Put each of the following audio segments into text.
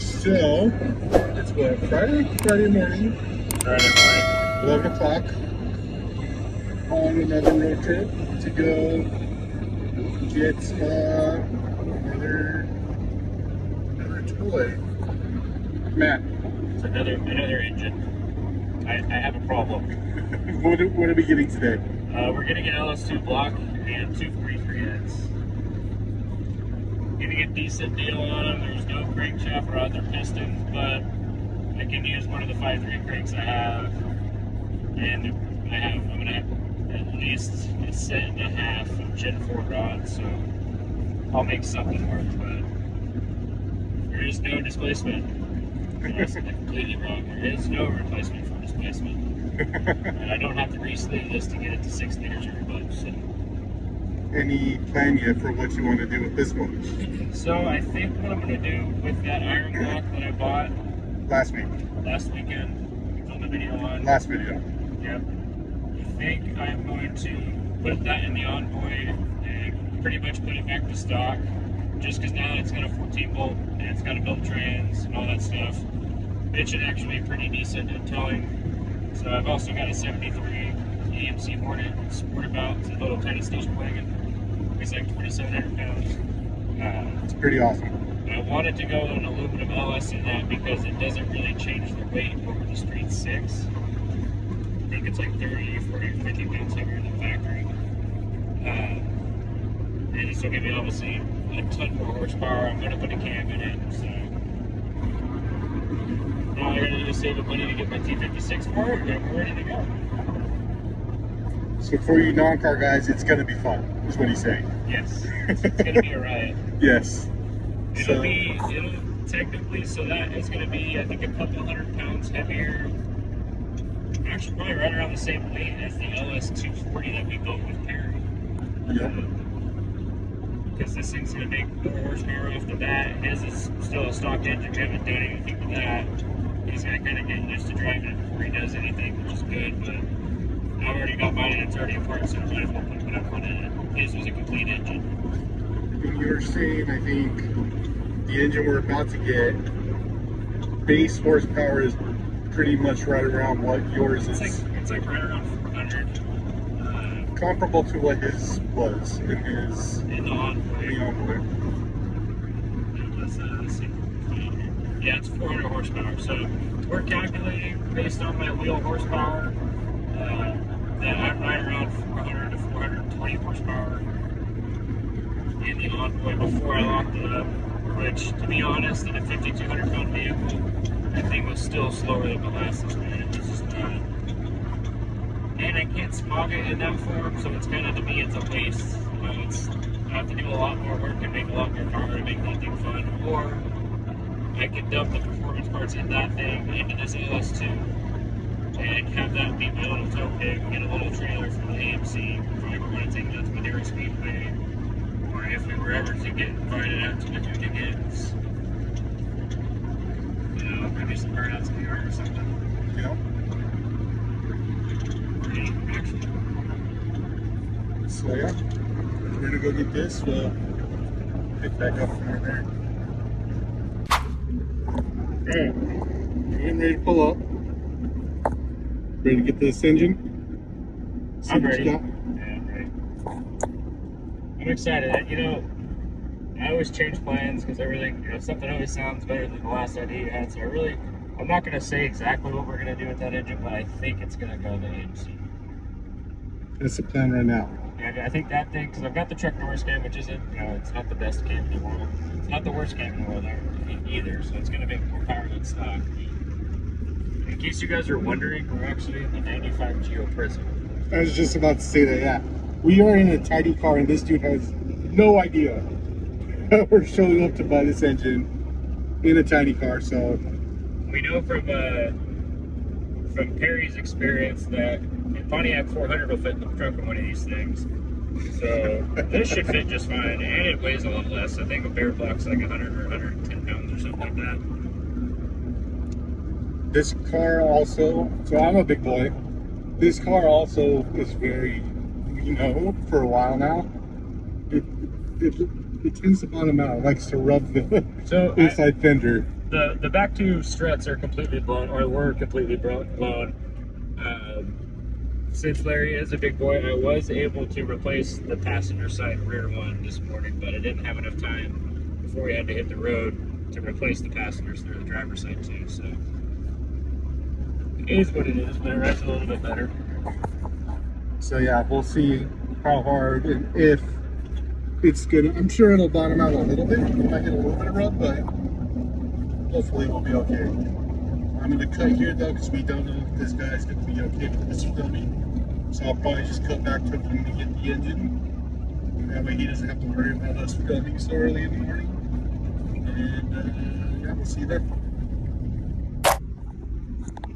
So, it's what, Friday morning, Friday morning. 11 o'clock, on another road trip to go get another toy. Matt, It's another engine. I have a problem. what are we getting today? We're getting an LS2 block and two 43 heads. Getting a decent deal on them. There's no crankshaft rods or pistons, but I can use one of the 5.3 cranks I have, and I'm gonna have at least a set and a half of Gen 4 rods, so I'll make something work. But there is no displacement. Unless I'm completely wrong. There is no replacement for displacement, and I don't have to re-sleeve this to get it to 6 meters or above. So. Any plan yet for what you want to do with this one? So I think what I'm going to do with that iron block that I bought last weekend, we filmed a video on. Last video. Yep. I think I'm going to put that in the Envoy and pretty much put it back to stock. Just because now it's got a 14 volt and it's got a built trans and all that stuff. It should actually be pretty decent at towing. So I've also got a 73 AMC Hornet Sportabout. It's a little tiny station wagon. It's like 2,700 pounds. It's pretty awesome. I wanted to go an aluminum LS in that because it doesn't really change the weight over the Street 6. I think it's like 30, 40, 50 pounds heavier than factory. And this will give me obviously a ton more horsepower. I'm going to put a cam in it. So now I gotta just save the money to get my T56 for it, and we're ready to go. So for you non-car guys, it's going to be fun, is what he's saying. Yes, it's going to be a riot. Yes. It'll technically, so that is going to be, I think, a couple 100 pounds heavier. Actually, probably right around the same weight as the LS240 that we built with Perry. Yep. Because this thing's going to make more horsepower off the bat. His is still a stock engine. We haven't done anything with that. He's going to kind of get used to driving it before he does anything, which is good, but I've already got mine and it's already apart, so I might as well put whatever on it. His was a complete engine. And you were saying, I think, the engine we're about to get, base horsepower is pretty much right around what yours is. It's like right around 400. Comparable to what his was in the Envoy. Let's see. Yeah, it's 400 horsepower. So we're calculating based on my wheel horsepower that I'm right around 400 to 420 horsepower in the Envoy before I locked it up. Which, to be honest, in a 5,200 pound vehicle, that thing was still slower than molasses, man. It was just not. And I can't smog it in that form, so it's kind of, to me, it's a waste. You know, I have to do a lot more work and make a lot more power to make that thing fun. Or I could dump the performance parts in that thing into this LS2 and have that be my little tow pig, get a little trailer from the AMC if I ever want to take that to Madeira Speedway, or if we were ever to get invited out to the Dunes, you know, maybe some burnouts in New York or something. You know? So yeah, we're gonna go get this. We'll pick back up from there. Alright, we're getting ready to pull up. Ready to get this engine? See I'm what ready. you got? Yeah, I'm ready. I'm excited. You know, I always change plans because everything, you know, something always sounds better than the last idea you had. So I'm not going to say exactly what we're going to do with that engine, but I think it's going to go to AMC. That's the plan right now. And I think that thing, because I've got the Truck Norris cam, which isn't, you know, it's not the best cam in the world. It's not the worst cam in the world either, so it's going to make more power than stock. In case you guys are wondering, we're actually in the 95 Geo Prism. I was just about to say that, yeah. We are in a tiny car and this dude has no idea that we're showing up to buy this engine in a tiny car, so. We know from Perry's experience that a Pontiac 400 will fit in the trunk of one of these things. So this should fit just fine, and it weighs a lot less. I think a bear block's like 100 or 110 pounds or something like that. This car also, so I'm a big boy. This car also is very, you know, for a while now, it tends to bottom out. It likes to rub the inside fender. the back two struts are completely blown, or were completely blown. Since Larry is a big boy, I was able to replace the passenger side rear one this morning, but I didn't have enough time before we had to hit the road to replace the passengers through the driver's side too. So it is what it is, but it rides a little bit better. So yeah, we'll see how hard and if it's gonna. I'm sure it'll bottom out a little bit. It might get a little bit of rub, but hopefully we'll be okay. I'm gonna cut here though because we don't know if this guy's gonna be okay with this filming. So I'll probably just cut back to him when we get the engine. That way he doesn't have to worry about us filming so early in the morning. And yeah, we'll see you then.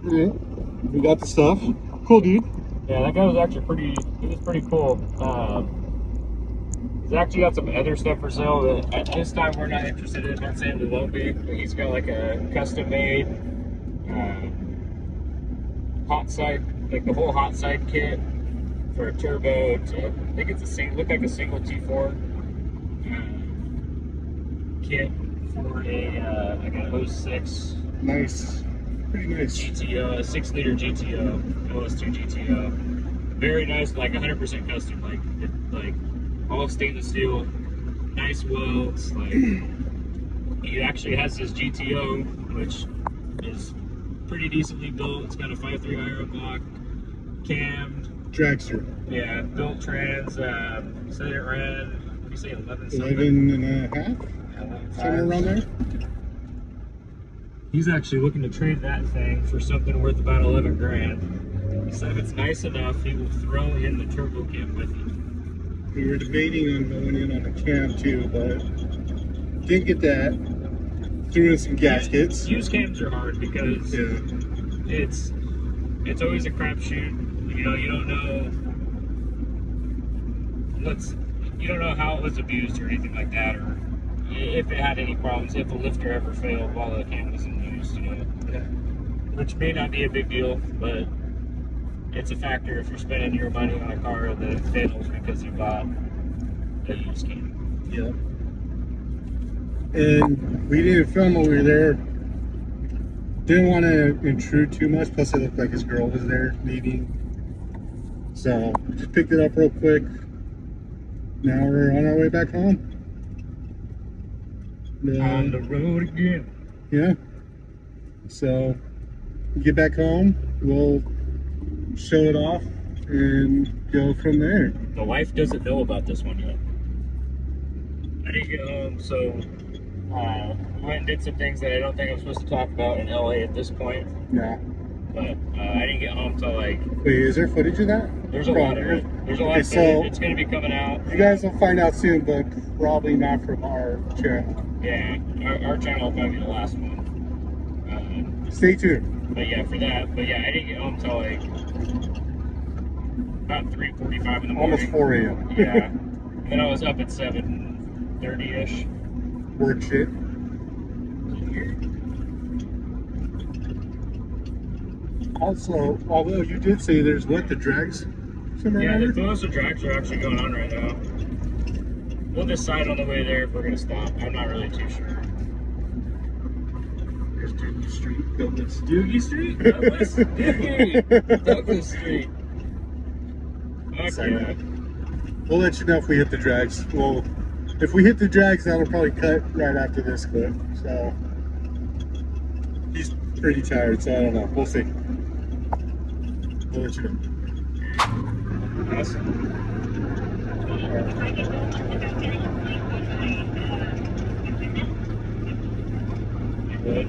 Yeah, we got the stuff. Cool, dude. Yeah, that guy was actually pretty cool. He's actually got some other stuff for sale that at this time we're not interested in. I'm not saying we won't be, but he's got like a custom made hot side, like the whole hot side kit for a turbo. I think it's look like a single T4 kit for a like an 06. Nice. Pretty nice. GTO, a 6-liter GTO, LS2 GTO. Very nice, like 100% custom, like all stainless steel, nice welds. Like he actually has his GTO, which is pretty decently built. It's got a 5.3 IR block, cammed. Dragster. Yeah, built trans. Said it ran. You say 11 and a half. Somewhere around there. He's actually looking to trade that thing for something worth about 11 grand. He said if it's nice enough, he will throw in the turbo kit with it. We were debating on going in on a cam too, but didn't get that. Threw in some gaskets. Used cams are hard because it's always a crapshoot. You know, you don't know how it was abused or anything like that, or if it had any problems, if a lifter ever failed while the cam was in use, you know, which may not be a big deal, but it's a factor if you're spending your money on a car that fails because you bought a used cam. Yeah. And we didn't film while we were there. Didn't want to intrude too much, plus it looked like his girl was there leaving. So we just picked it up real quick. Now we're on our way back home. On the road again. Yeah. So we get back home, we'll show it off and go from there. The wife doesn't know about this one yet. I didn't get home, so we went and did some things that I don't think I'm supposed to talk about in LA at this point. Yeah. But I didn't get home till like. Wait, is there footage of that? There's a lot of it. There's a lot of footage. It's going to be coming out. You guys will find out soon, but probably not from our channel. Yeah, our channel will probably be the last one. Stay tuned. But yeah, for that. But yeah, I didn't get home till like about 3:45 in the morning. Almost 4 a.m. Yeah. And then I was up at 7:30ish. Work shit. Also, although you did say there's the drags somewhere yeah, around those drags are actually going on right now. We'll decide on the way there if we're going to stop. I'm not really too sure. There's Doogie Street. Douglas. Doogie Street? Douglas? Doogie! Douglas Street. Okay. We'll let you know if we hit the drags. If we hit the drags, that'll probably cut right after this clip. So he's pretty tired, so I don't know. We'll see. We'll let you know. Awesome. Good.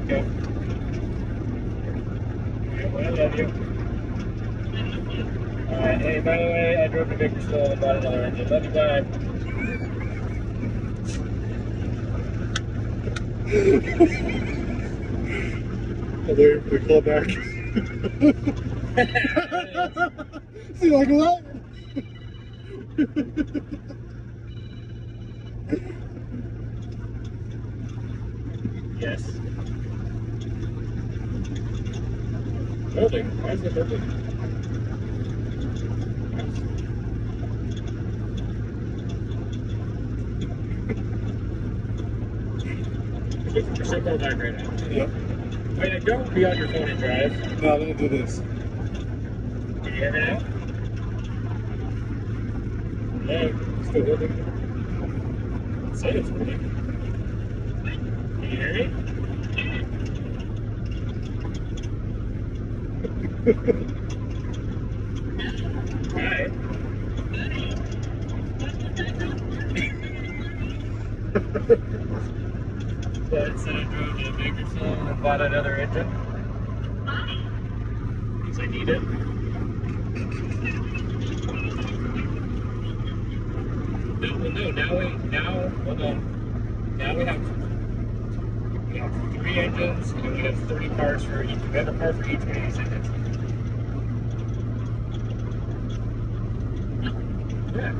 Okay. Well, I love you. Alright, hey, by the way, I drove to Bakersfield and bought another engine. Love you, bye. I'll wait for the call back. See, like what? Yes. Building. Why is it building? 50% pull back right now. Yep. Wait, don't be on your phone and drive. No, I'm gonna do this. Can you hear me now? Hello? Still holding? Say it's holding. Can you hear me? Hi. So instead I drove to Bakersfield and bought another engine. Because I need it. No, well, no, hold on. Now we have 3 engines and we have 30 cars for each. We have a car for each one of these engines. Yeah.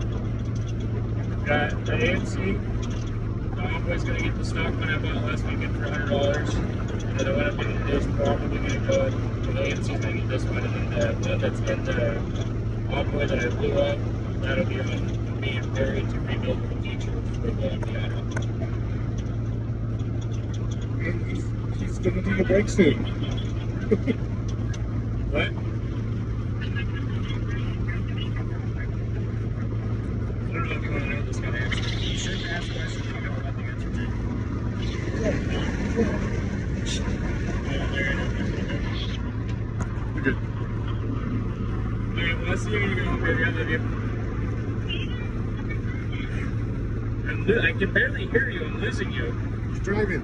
Got an AMC. My boy's gonna get the stock one I bought last weekend for $100. And then I went up and is probably gonna go. The AMC's gonna get this one, and then the one that's in the Envoy that I blew up, that'll be on me and Barry to rebuild in the future for the piano. He's gonna do your brake soon. What? I don't know if you want to know this kind of answer. You shouldn't ask questions you don't know the answer to. We're good. Alright, well, I'll see you when you get home, baby. I love you. I can barely hear you. I'm losing you. He's driving.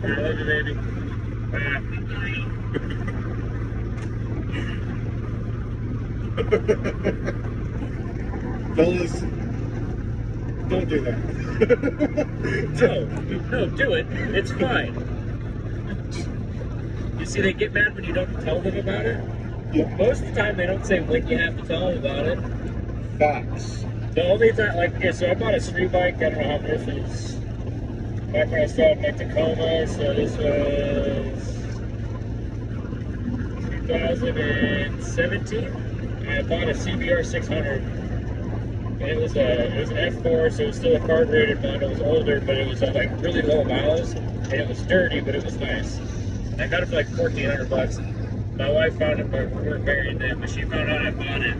I love you, baby. Bye. Fellas, don't do that. No, do it. It's fine. You see, they get mad when you don't tell them about it. Yeah. Most of the time, they don't say when you have to tell them about it. Facts. The only time, like, okay, so I bought a street bike. I don't know how this is. Back when I still had my Tacoma, so this was 2017. I bought a CBR 600. And it was an F4, so it was still a carbureted model. It was older, but it was like really low miles, and it was dirty, but it was nice. I got it for like $1,400. My wife found it, but we weren't married then, but she found out I bought it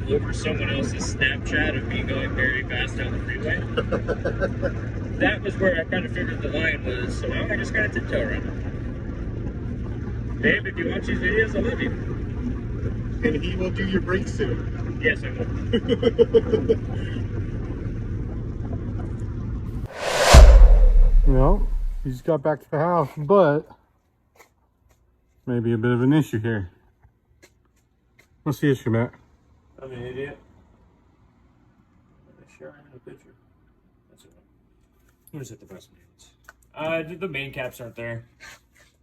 over someone else's Snapchat of me going very fast down the freeway. That was where I kind of figured the line was, so now I just got to tiptoe around it. Babe, if you watch these videos, I love you. And he will do your brake soon. Yes, I will. Well, he just got back to the house, but maybe a bit of an issue here. What's the issue, Matt? I'm an idiot. I'm sure I'm in a picture. That's it. I'm gonna set the best names. The main caps aren't there.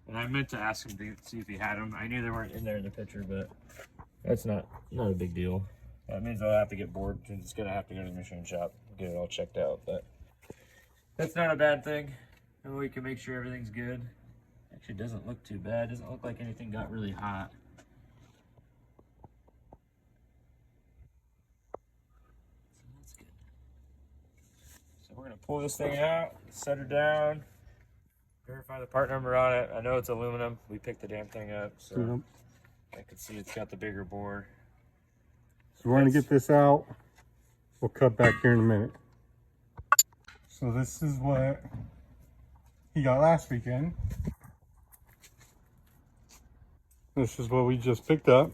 And I meant to ask him to see if he had them. I knew they weren't in there in the picture, but that's not a big deal. That means I'll have to get bored and it's gonna have to go to the machine shop and get it all checked out. But that's not a bad thing. And we can make sure everything's good. Actually, doesn't look too bad. Doesn't look like anything got really hot. So that's good. So we're gonna pull this thing out, set her down, verify the part number on it. I know it's aluminum. We picked the damn thing up, so I can see it's got the bigger bore. So we're gonna get this out. We'll cut back here in a minute. So this is what he got last weekend. This is what we just picked up.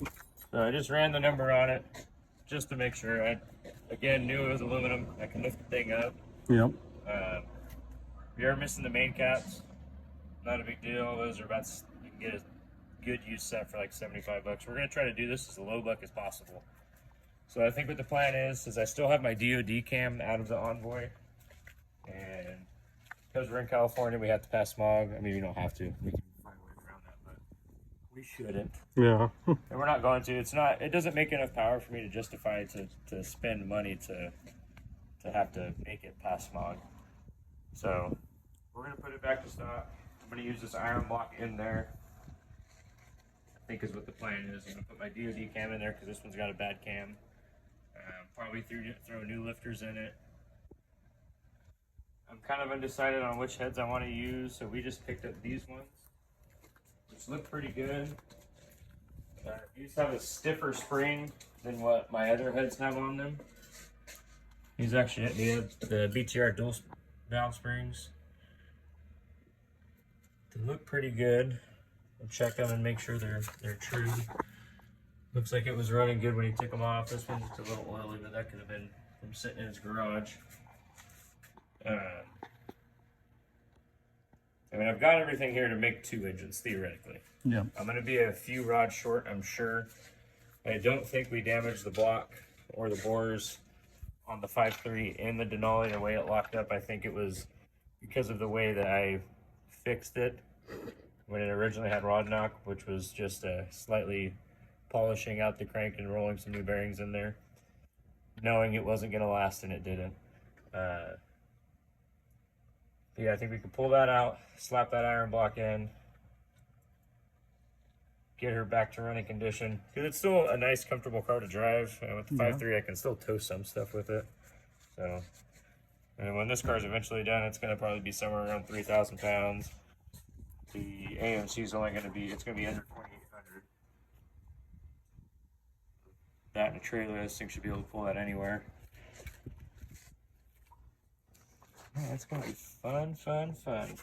So I just ran the number on it just to make sure. I, again, knew it was aluminum. I can lift the thing up. Yep. If you're missing the main caps, not a big deal. Those are about, you can get a good use set for like 75 bucks. We're gonna try to do this as low buck as possible. So I think what the plan is I still have my DOD cam out of the Envoy. And because we're in California, we have to pass smog. I mean, we don't have to. We can find ways around that, but we shouldn't. Yeah. And we're not going to. It doesn't make enough power for me to justify to spend money to have to make it past smog. So we're gonna put it back to stock. I'm gonna use this iron block in there. I think is what the plan is. I'm gonna put my DOD cam in there because this one's got a bad cam. Probably throw new lifters in it. I'm kind of undecided on which heads I want to use, so we just picked up these ones, which look pretty good. These have a stiffer spring than what my other heads have on them. These actually have the BTR dual valve springs. They look pretty good. I'll check them and make sure they're true. Looks like it was running good when he took them off. This one's a little oily, but that could have been from sitting in his garage. I mean, I've got everything here to make 2 engines, theoretically. Yeah. I'm going to be a few rods short, I'm sure. I don't think we damaged the block or the bores on the 5.3 in the Denali, the way it locked up. I think it was because of the way that I fixed it when it originally had rod knock, which was just slightly polishing out the crank and rolling some new bearings in there, knowing it wasn't going to last, and it didn't. Yeah, I think we could pull that out, slap that iron block in, get her back to running condition. Because it's still a nice, comfortable car to drive. With the 5.3, I can still tow some stuff with it. So, and when this car's eventually done, it's going to probably be somewhere around 3,000 pounds. The AMC is only going to be, it's going to be under 2,800. That and a trailer, this thing should be able to pull that anywhere. Yeah, it's going to be fun, fun, fun.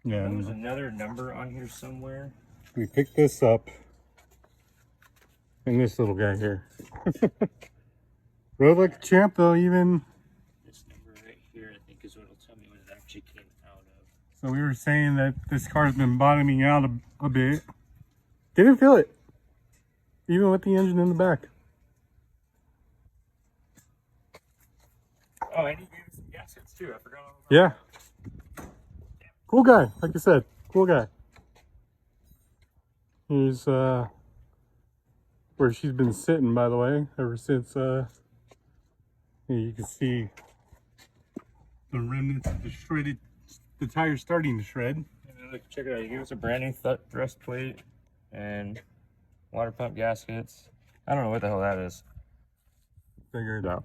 Yeah. There was another number on here somewhere. We picked this up. And this little guy here. Rode like a champ though, even. This number right here, I think, is what will tell me what it actually came out of. So we were saying that this car's been bottoming out a bit. Didn't feel it. Even with the engine in the back. Oh, and he gave us some gaskets too. I forgot all about Yeah. Cool guy, like I said. Cool guy. Here's where she's been sitting, by the way, ever since you can see the remnants of the shredded, the tire starting to shred. Look, check it out. He gave us a brand new thrust plate and water pump gaskets. I don't know what the hell that is. Figure it out.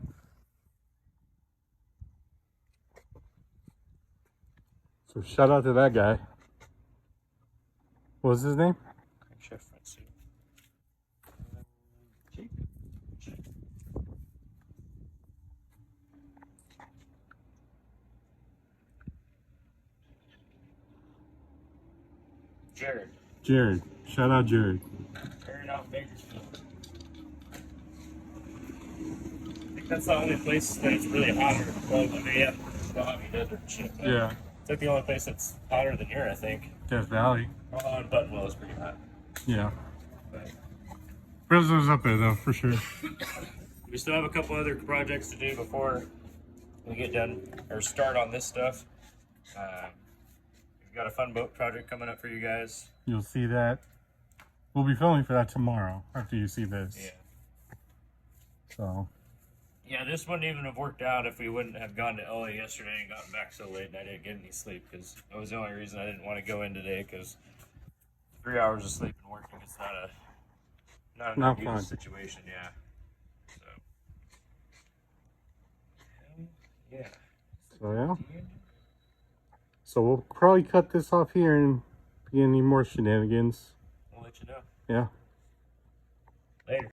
So shout out to that guy. What was his name? Chef front seat. Jared. Jared. Shout out Jared. Jared out Bakersfield. I think that's the only place that it's really hot. Well, I mean, yeah, the Hobby Desert shit. Yeah. It's like the only place that's hotter than here, I think. Death Valley. And Buttonwell is pretty hot. Yeah. But Fresno's up there though, for sure. we still have a couple other projects to do before we get done or start on this stuff. We've got a fun boat project coming up for you guys. You'll see that. We'll be filming for that tomorrow after you see this. Yeah. So. Yeah, this wouldn't even have worked out if we wouldn't have gone to LA yesterday and gotten back so late and I didn't get any sleep, because that was the only reason I didn't want to go in today, because 3 hours of sleep and working is not a good situation, yeah. So yeah. So yeah. So we'll probably cut this off here and begin any more shenanigans. We'll let you know. Yeah. Later.